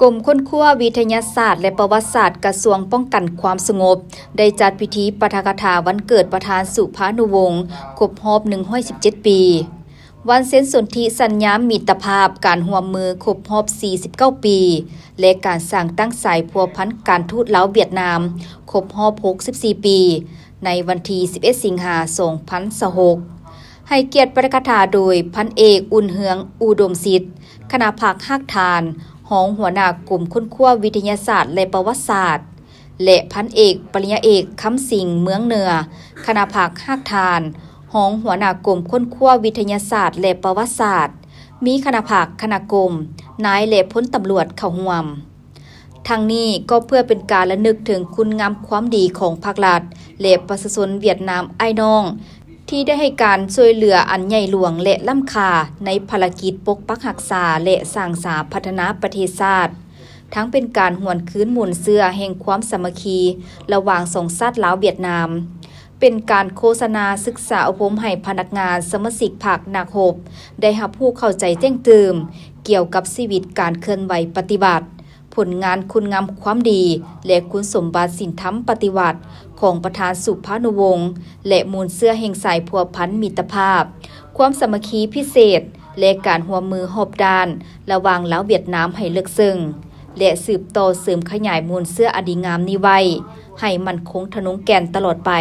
กรมค้นคว้าวิทยาศาสตร์และประวัติศาสตร์กระทรวงป้องกันความสงบได้จัดพิธีปาฐกถาวันเกิดประธานสุภานุวงศ์ครบรอบ117 ปี วันเซ็นสนธิสัญญามิตรภาพการร่วมมือครบรอบ49 ปี และการสร้างตั้งสายพัวพันการทูตลาวเวียดนามครบรอบ64 ปี ในวันที่11 สิงหาคม 2026 ให้เกียรติปาฐกถาโดยพันเอกอุ่นเฮืองอุดมสิทธิ์คณะภาคฮักทานรองหัวหน้ากลุ่มค้นคว้าวิทยาศาสตร์และประวัติศาสตร์และพันเอกปริญญาเอกคำสิงห์เมืองเหนือคณะภาคฮักทานรองหัวหน้ากลุ่มค้นคว้าวิทยาศาสตร์และประวัติศาสตร์มีคณะภาคคณะกรมนายและพลตำรวจเข้าร่วมทั้งนี้ก็เพื่อเป็นการระลึกถึงคุณงามความดีของภาครัฐและประชาชนเวียดนามไอ้น้องที่ได้ให้การช่วยเหลืออันใหญ่หลวงและล้ำค่าในภารกิจปกปักรักษาและสร้างสรรค์พัฒนาประเทศชาติทั้งเป็นการหวนคืนมวลเสื้อแห่งความสามัคคีระหว่างสองชาติลาวเวียดนามเป็นการโฆษณาศึกษาอบรมให้พนักงานสมาชิกพรรคนักรบได้รับผู้เข้าใจแจ้งเติมเกี่ยวกับชีวิตการเคลื่อนไหวปฏิบัติผลงานคุณงามความดีและคุณสมบัติศีลธรรมปฏิบัติของประธานสุภานุวงศ์และมูลเสื้อแห่งสายพัวพันมิตรภาพความสามัคคีพิเศษและการร่วมมือหอบด้านระหว่างลาวเวียดนามให้ลึกซึ้งและสืบต่อเสริมขยายมูลเสื้ออดีงามนี้ไว้ให้มั่นคงทะนุงแก่นตลอดไป